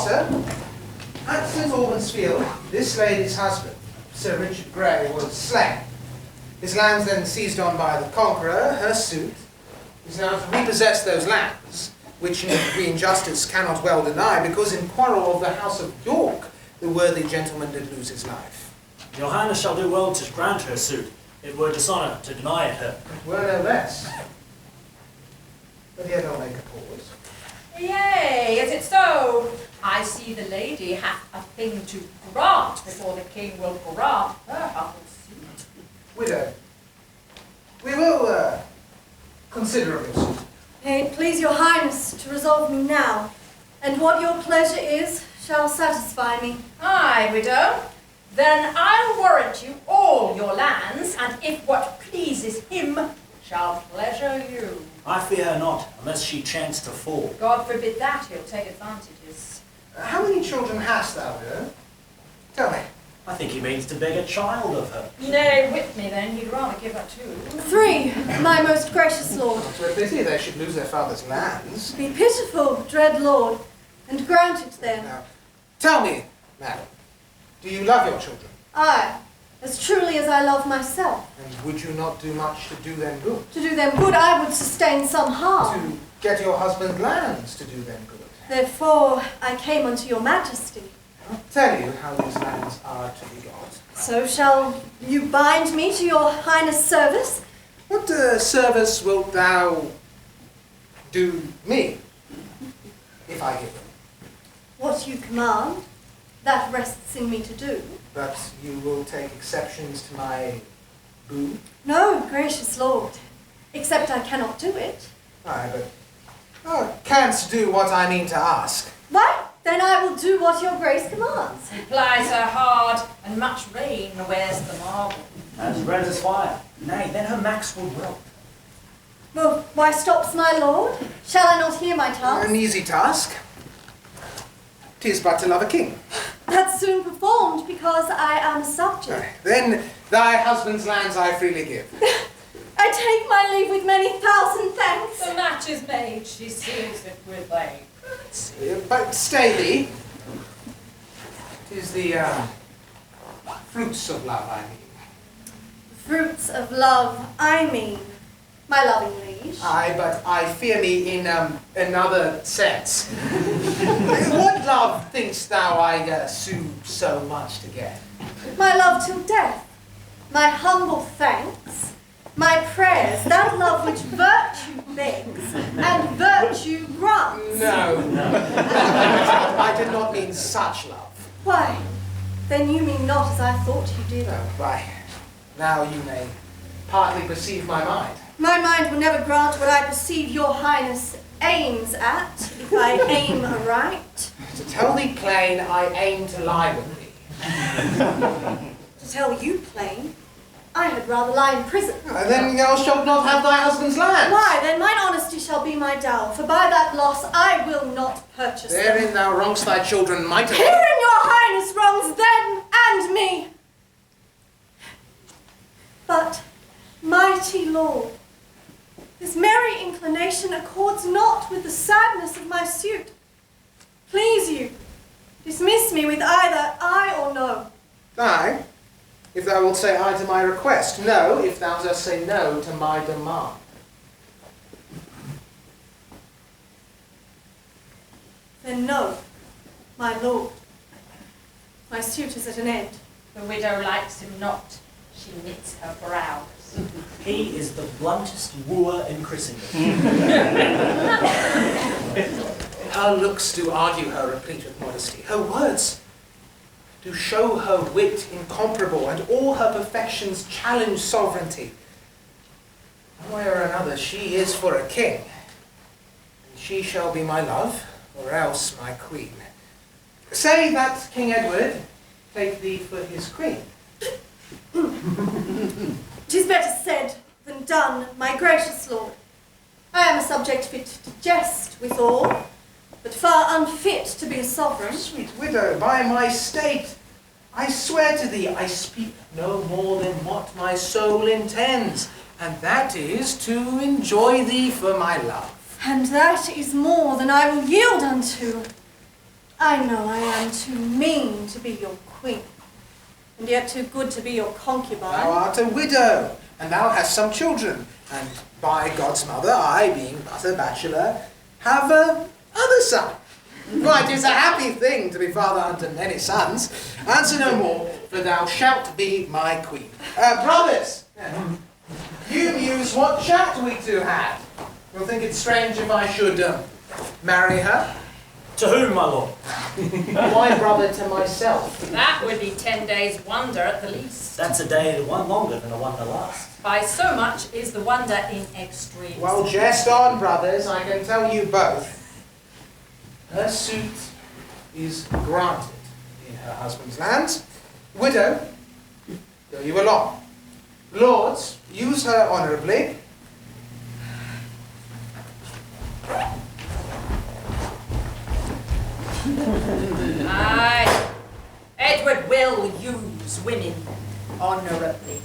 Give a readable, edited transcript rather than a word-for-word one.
Potter, at St. Albans Field, this lady's husband, Sir Richard Grey, was slain. His lands then seized on by the Conqueror, her suit, is now to repossess those lands, which Queen Justice cannot well deny, because in quarrel of the House of York, the worthy gentleman did lose his life. Your Highness shall do well to grant her suit. It were dishonour to deny it her. It were no less. But yet I'll make a pause. Yea, is it so? I see the lady hath a thing to grant before the king will grant her humble suit. Widow, we will consider of your suit. May it please your highness to resolve me now, and what your pleasure is shall satisfy me. Aye, widow. Then I'll warrant you all your lands, and if what pleases him shall pleasure you. I fear her not, unless she chance to fall. God forbid that, he'll take advantages. How many children hast thou, widow? Tell me. I think he means to beg a child of her. Nay, with me then, he'd rather give her 2. 3, my most gracious lord. It's a pity they should lose their father's lands. Be pitiful, dread lord, and grant it then. Now, tell me, madam, do you love your children? Aye, as truly as I love myself. And would you not do much to do them good? To do them good, I would sustain some harm. To get your husband lands to do them good? Therefore, I came unto your majesty. I'll tell you how these lands are to be got. So shall you bind me to your highness' service? What service wilt thou do me, if I give them? What you command, that rests in me to do. But you will take exceptions to my boo? No, gracious lord, except I cannot do it. Aye, but thou canst do what I mean to ask. Why? Then I will do what your grace commands. He plies her hard, and much rain wears the marble. As red as fire. Nay, then her max would wilt. Well, why stops my lord? Shall I not hear my task? An easy task. 'Tis but to love a king. That's soon performed, because I am a subject. Aye, then thy husband's lands I freely give. I take my leave with many thousand thanks. The match is made, she seals it with a... But stay thee. 'Tis the fruits of love, I mean. Fruits of love, I mean, my loving liege. Aye, but I fear me in another sense. What love thinkst thou I sue so much to get? My love till death, my humble thanks, my prayers, that love which virtue begs and virtue grants. No. I did not mean such love. Why, then you mean not as I thought you did. No, why, now you may partly perceive my mind. My mind will never grant what I perceive your highness aims at, if I aim aright. To tell thee plain, I aim to lie with thee. To tell you plain, I had rather lie in prison. Then thou shalt not have thy husband's land. Why, then mine honesty shall be my dower, for by that loss I will not purchase them. Therein thou wrongst thy children mightily. Herein your highness wrongs them and me. But, mighty lord, this merry inclination accords not with the sadness of my suit. Please you, dismiss me with either aye or no. Aye, if thou wilt say aye to my request. No, if thou dost say no to my demand. Then no, my lord. My suit is at an end. The widow likes him not. She knits her brows. He is the bluntest wooer in Christendom. Her looks do argue her replete with modesty. Her words do show her wit incomparable, and all her perfections challenge sovereignty. One way or another, she is for a king. And she shall be my love, or else my queen. Say that King Edward take thee for his queen. 'Tis better said than done, my gracious lord. I am a subject fit to jest withal, but far unfit to be a sovereign. Sweet widow, by my state, I swear to thee, I speak no more than what my soul intends, and that is to enjoy thee for my love. And that is more than I will yield unto. I know I am too mean to be your queen, and yet too good to be your concubine. Thou art a widow, and thou hast some children, and by God's mother, I, being but a bachelor, have other son. Why, it is a happy thing to be father unto many sons. Answer no more, for thou shalt be my queen. Brothers, you muse what chat we two had. You'll think it strange if I should marry her. To whom, my lord? My brother to myself. That would be 10 days' wonder at the least. That's a day one longer than a wonder lasts. By so much is the wonder in extremes. Well, jest on, brothers, I can tell you both. Her suit is granted in her husband's lands. Widow, go you along. Lords, use her honourably. Aye, Edward will use women honourably.